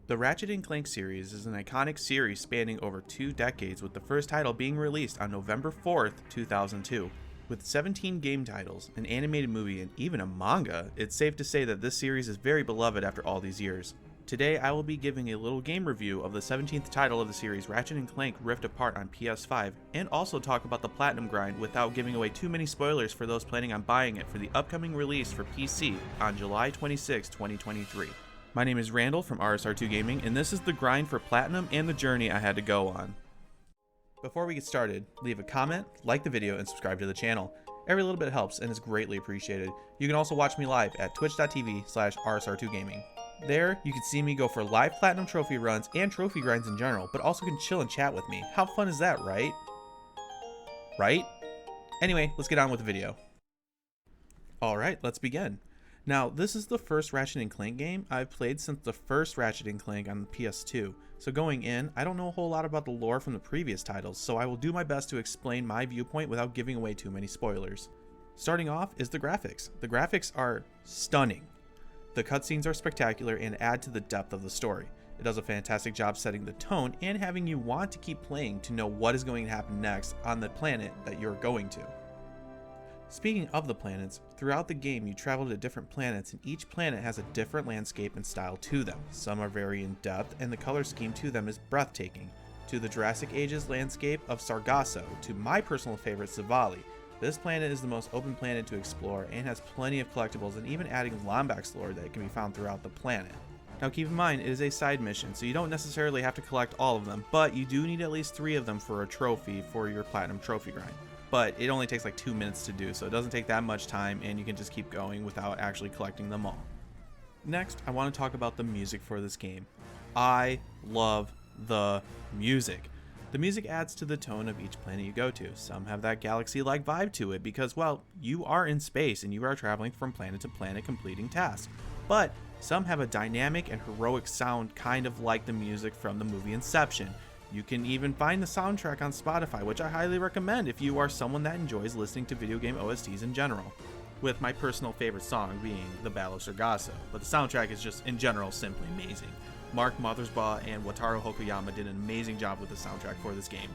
The Ratchet and Clank series is an iconic series spanning over 2 decades, with the first title being released on November 4th, 2002. With 17 game titles, an animated movie, and even a manga, it's safe to say that this series is very beloved after all these years. Today I will be giving a little game review of the 17th title of the series, Ratchet and Clank Rift Apart on PS5, and also talk about the Platinum Grind without giving away too many spoilers for those planning on buying it for the upcoming release for PC on July 26, 2023. My name is Randall from RSR2 Gaming, and this is the grind for Platinum and the journey I had to go on. Before we get started, leave a comment, like the video, and subscribe to the channel. Every little bit helps and is greatly appreciated. You can also watch me live at twitch.tv/RSR2Gaming. There, you can see me go for live Platinum trophy runs and trophy grinds in general, but also can chill and chat with me. How fun is that, right? Right? Anyway, let's get on with the video. Alright, let's begin. Now, this is the first Ratchet and Clank game I've played since the first Ratchet and Clank on the PS2, so going in, I don't know a whole lot about the lore from the previous titles, so I will do my best to explain my viewpoint without giving away too many spoilers. Starting off is the graphics. The graphics are stunning. The cutscenes are spectacular and add to the depth of the story. It does a fantastic job setting the tone and having you want to keep playing to know what is going to happen next on the planet that you're going to. Speaking of the planets, throughout the game you travel to different planets, and each planet has a different landscape and style to them. Some are very in depth and the color scheme to them is breathtaking. To the Jurassic Ages landscape of Sargasso, to my personal favorite Savali. This planet is the most open planet to explore and has plenty of collectibles, and even adding Lombax lore that can be found throughout the planet. Now keep in mind, it is a side mission, so you don't necessarily have to collect all of them, but you do need at least 3 of them for a trophy for your Platinum Trophy grind. But it only takes like 2 minutes to do, so it doesn't take that much time and you can just keep going without actually collecting them all. Next, I want to talk about the music for this game. I love the music. The music adds to the tone of each planet you go to. Some have that galaxy-like vibe to it because, well, you are in space and you are traveling from planet to planet completing tasks. But some have a dynamic and heroic sound, kind of like the music from the movie Inception. You can even find the soundtrack on Spotify, which I highly recommend if you are someone that enjoys listening to video game OSTs in general. With my personal favorite song being The Battle of Sargasso, but the soundtrack is just in general simply amazing. Mark Mothersbaugh and Wataru Hokoyama did an amazing job with the soundtrack for this game.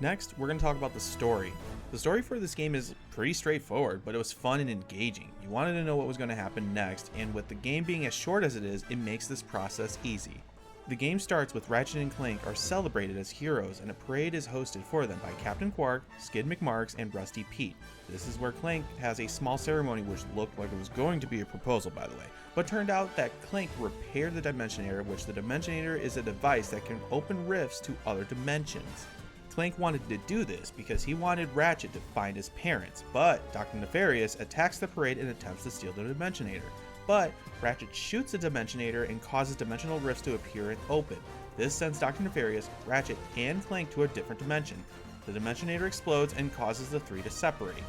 Next, we're going to talk about the story. The story for this game is pretty straightforward, but it was fun and engaging. You wanted to know what was going to happen next, and with the game being as short as it is, it makes this process easy. The game starts with Ratchet and Clank are celebrated as heroes, and a parade is hosted for them by Captain Quark, Skid McMarx, and Rusty Pete. This is where Clank has a small ceremony which looked like it was going to be a proposal, by the way, but turned out that Clank repaired the Dimensionator, which the Dimensionator is a device that can open rifts to other dimensions. Clank wanted to do this because he wanted Ratchet to find his parents, but Dr. Nefarious attacks the parade and attempts to steal the Dimensionator. But Ratchet shoots the Dimensionator and causes dimensional rifts to appear and open. This sends Dr. Nefarious, Ratchet, and Clank to a different dimension. The Dimensionator explodes and causes the 3 to separate.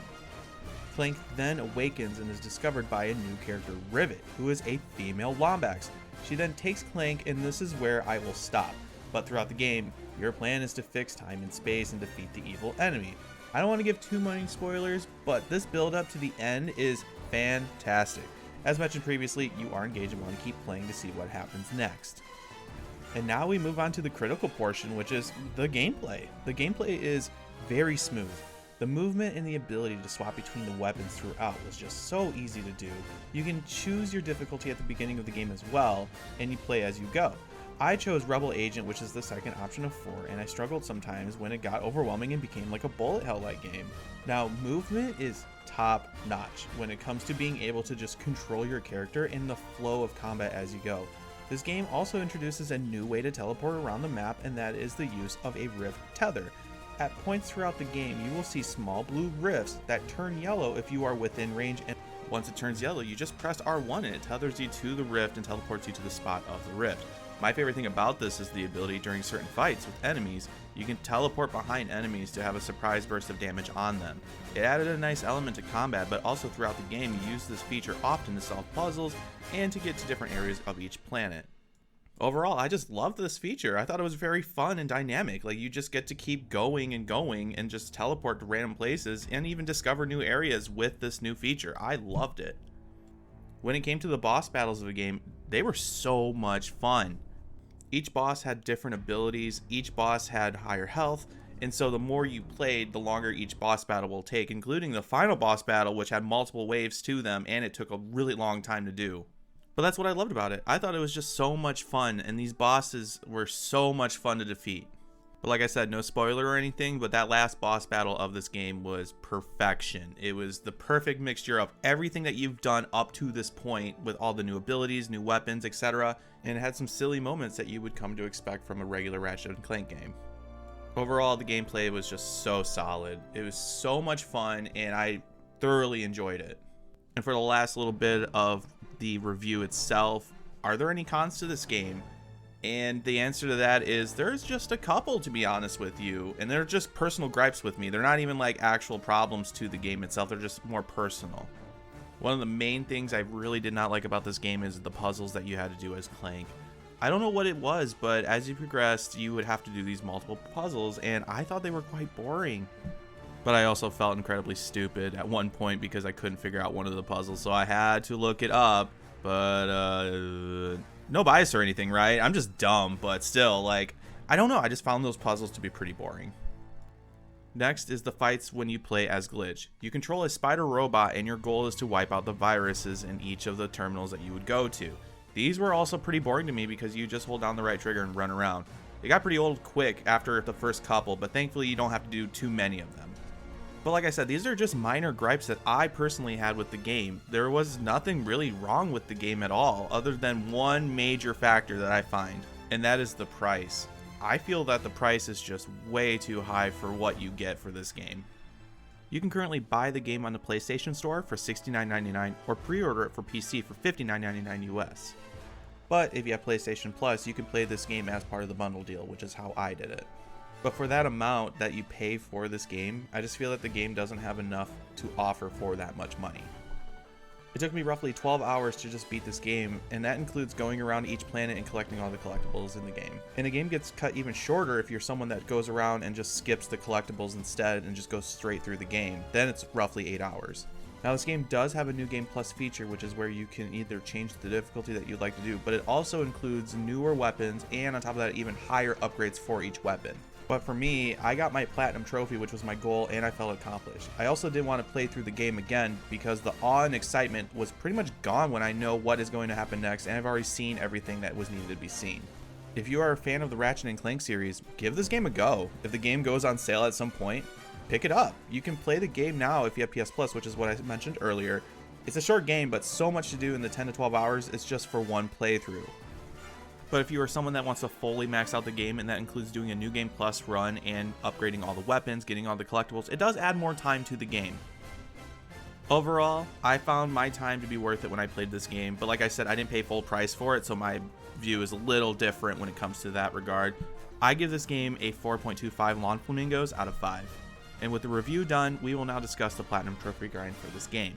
Clank then awakens and is discovered by a new character, Rivet, who is a female Lombax. She then takes Clank, and this is where I will stop. But throughout the game, your plan is to fix time and space and defeat the evil enemy. I don't want to give too many spoilers, but this build up to the end is fantastic. As mentioned previously, you are engaged and want to keep playing to see what happens next. And now we move on to the critical portion, which is the gameplay. The gameplay is very smooth. The movement and the ability to swap between the weapons throughout was just so easy to do. You can choose your difficulty at the beginning of the game as well, and you play as you go. I chose Rebel Agent, which is the second option of 4, and I struggled sometimes when it got overwhelming and became like a bullet hell-like game. Now, movement is top notch when it comes to being able to just control your character in the flow of combat as you go. This game also introduces a new way to teleport around the map, and that is the use of a rift tether. At points throughout the game, you will see small blue rifts that turn yellow if you are within range, and once it turns yellow, you just press R1 and it tethers you to the rift and teleports you to the spot of the rift. My favorite thing about this is the ability during certain fights with enemies, you can teleport behind enemies to have a surprise burst of damage on them. It added a nice element to combat, but also throughout the game you use this feature often to solve puzzles and to get to different areas of each planet. Overall, I just loved this feature. I thought it was very fun and dynamic. Like, you just get to keep going and just teleport to random places and even discover new areas with this new feature. I loved it. When it came to the boss battles of the game, they were so much fun. Each boss had different abilities, each boss had higher health, and so the more you played, the longer each boss battle will take, including the final boss battle, which had multiple waves to them, and it took a really long time to do. But that's what I loved about it. I thought it was just so much fun, and these bosses were so much fun to defeat. But like I said, no spoiler or anything, but that last boss battle of this game was perfection. It was the perfect mixture of everything that you've done up to this point with all the new abilities, new weapons, etc. And it had some silly moments that you would come to expect from a regular Ratchet and Clank game. Overall, the gameplay was just so solid. It was so much fun, and I thoroughly enjoyed it. And for the last little bit of the review itself, are there any cons to this game? And the answer to that is there's just a couple, to be honest with you, and they're just personal gripes with me. They're not even like actual problems to the game itself, they're just more personal. One of the main things I really did not like about this game is the puzzles that you had to do as Clank. I don't know what it was, but as you progressed, you would have to do these multiple puzzles, and I thought they were quite boring. But I also felt incredibly stupid at one point because I couldn't figure out one of the puzzles, so I had to look it up. But no bias or anything, right? I'm just dumb, but still, like, I don't know. I just found those puzzles to be pretty boring. Next is the fights when you play as Glitch. You control a spider robot, and your goal is to wipe out the viruses in each of the terminals that you would go to. These were also pretty boring to me because you just hold down the right trigger and run around. They got pretty old quick after the first couple, but thankfully you don't have to do too many of them. But like I said, these are just minor gripes that I personally had with the game. There was nothing really wrong with the game at all, other than one major factor that I find, and that is the price. I feel that the price is just way too high for what you get for this game. You can currently buy the game on the PlayStation Store for $69.99 or pre-order it for PC for $59.99 US. But if you have PlayStation Plus, you can play this game as part of the bundle deal, which is how I did it. But for that amount that you pay for this game, I just feel that the game doesn't have enough to offer for that much money. It took me roughly 12 hours to just beat this game, and that includes going around each planet and collecting all the collectibles in the game. And the game gets cut even shorter if you're someone that goes around and just skips the collectibles instead and just goes straight through the game. Then it's roughly 8 hours. Now this game does have a New Game Plus feature, which is where you can either change the difficulty that you'd like to do, but it also includes newer weapons and on top of that even higher upgrades for each weapon. But for me, I got my platinum trophy, which was my goal, and I felt accomplished. I also didn't want to play through the game again because the awe and excitement was pretty much gone when I know what is going to happen next, and I've already seen everything that was needed to be seen. If you are a fan of the Ratchet and Clank series, give this game a go. If the game goes on sale at some point, pick it up. You can play the game now if you have PS Plus, which is what I mentioned earlier. It's a short game, but so much to do in the 10 to 12 hours, it's just for one playthrough. But if you are someone that wants to fully max out the game, and that includes doing a New Game Plus run and upgrading all the weapons, getting all the collectibles, it does add more time to the game. Overall, I found my time to be worth it when I played this game, but like I said, I didn't pay full price for it, so my view is a little different when it comes to that regard. I give this game a 4.25 Lawn Flamingos out of 5. And with the review done, we will now discuss the Platinum Trophy grind for this game.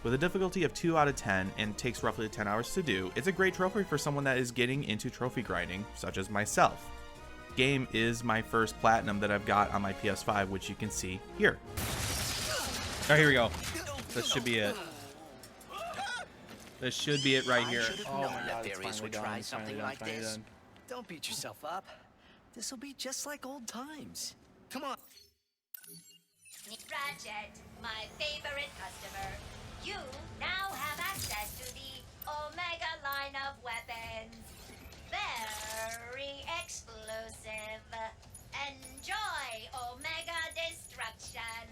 With a difficulty of 2 out of 10 and takes roughly 10 hours to do, it's a great trophy for someone that is getting into trophy grinding, such as myself. Game is my first platinum that I've got on my PS5, which you can see here. Alright, here we go. This should be it. This should be it right here. Oh my god, it's finally done. Something like this. Don't beat yourself up. This will be just like old times. Come on. Ratchet, my favorite customer. You now have access to the Omega line of weapons. Very exclusive. Enjoy Omega Destruction.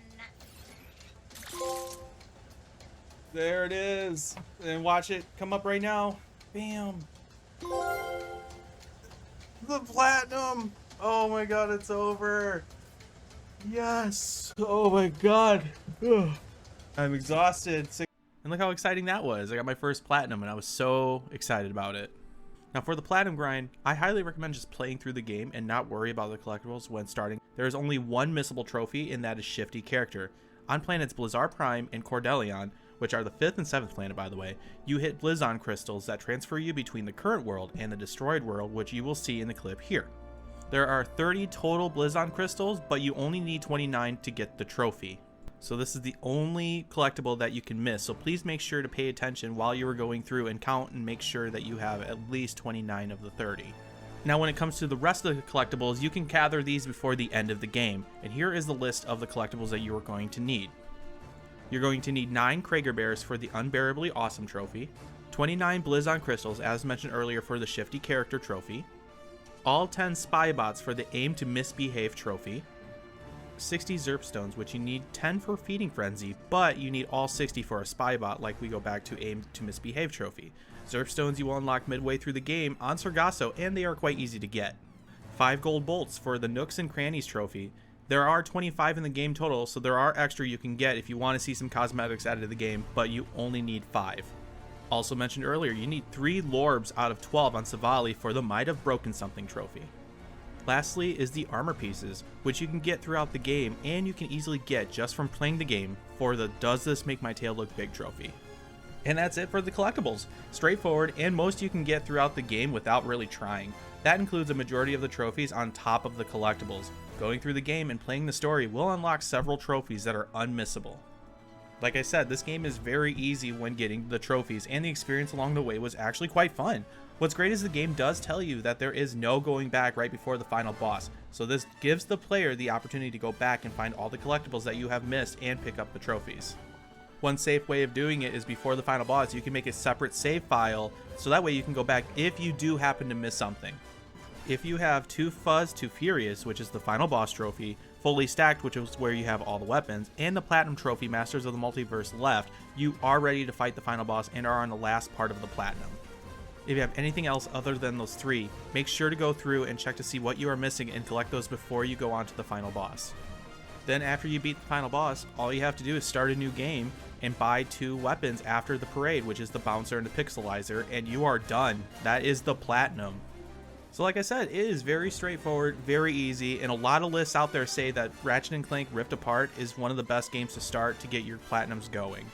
There it is. And watch it come up right now. Bam. The platinum. Oh my god, it's over. Yes. Oh my god. Ugh. I'm exhausted. And look how exciting that was. I got my first platinum and I was so excited about it. Now for the platinum grind, I highly recommend just playing through the game and not worry about the collectibles when starting. There is only one missable trophy, and that is Shifty Character. On planets Blizzard Prime and Cordelion, which are the 5th and 7th planet by the way, you hit Blizzon crystals that transfer you between the current world and the destroyed world, which you will see in the clip here. There are 30 total Blizzon crystals, but you only need 29 to get the trophy. So this is the only collectible that you can miss, so please make sure to pay attention while you are going through and count and make sure that you have at least 29 of the 30. Now when it comes to the rest of the collectibles, you can gather these before the end of the game, and here is the list of the collectibles that you are going to need. You're going to need 9 Krager Bears for the Unbearably Awesome trophy, 29 Blizzon Crystals as mentioned earlier for the Shifty Character trophy, all 10 Spy Bots for the Aim to Misbehave trophy, 60 Zerp Stones, which you need 10 for Feeding Frenzy, but you need all 60 for a Spy Bot like we go back to Aim to Misbehave trophy. Zerp Stones you will unlock midway through the game on Sargasso, and they are quite easy to get. 5 Gold Bolts for the Nooks and Crannies trophy. There are 25 in the game total, so there are extra you can get if you want to see some cosmetics added to the game, but you only need 5. Also mentioned earlier, you need 3 Lorbs out of 12 on Savali for the Might Have Broken Something trophy. Lastly is the armor pieces, which you can get throughout the game, and you can easily get just from playing the game for the Does This Make My Tail Look Big trophy. And that's it for the collectibles. Straightforward, and most you can get throughout the game without really trying. That includes a majority of the trophies on top of the collectibles. Going through the game and playing the story will unlock several trophies that are unmissable. Like I said, this game is very easy when getting the trophies, and the experience along the way was actually quite fun. What's great is the game does tell you that there is no going back right before the final boss, so this gives the player the opportunity to go back and find all the collectibles that you have missed and pick up the trophies. One safe way of doing it is before the final boss, you can make a separate save file, so that way you can go back if you do happen to miss something. If you have Too Fuzz, Too Furious, which is the final boss trophy, Fully Stacked, which is where you have all the weapons, and the Platinum trophy, Masters of the Multiverse left, you are ready to fight the final boss and are on the last part of the Platinum. If you have anything else other than those 3, make sure to go through and check to see what you are missing and collect those before you go on to the final boss. Then after you beat the final boss, all you have to do is start a new game and buy 2 weapons after the parade, which is the Bouncer and the Pixelizer, and you are done. That is the Platinum. So like I said, it is very straightforward, very easy, and a lot of lists out there say that Ratchet and Clank Rift Apart is one of the best games to start to get your Platinums going.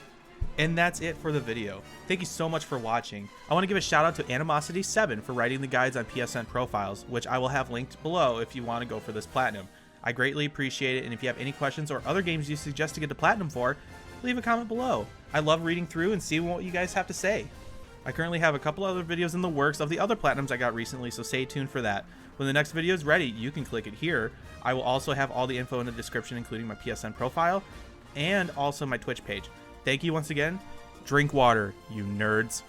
And that's it for the video. Thank you so much for watching. I want to give a shout out to Animosity7 for writing the guides on PSNProfiles, which I will have linked below if you want to go for this Platinum. I greatly appreciate it, and if you have any questions or other games you suggest to get the Platinum for, leave a comment below. I love reading through and seeing what you guys have to say. I currently have a couple other videos in the works of the other Platinums I got recently, so stay tuned for that. When the next video is ready, you can click it here. I will also have all the info in the description, including my PSN profile and also my Twitch page. Thank you once again. Drink water, you nerds.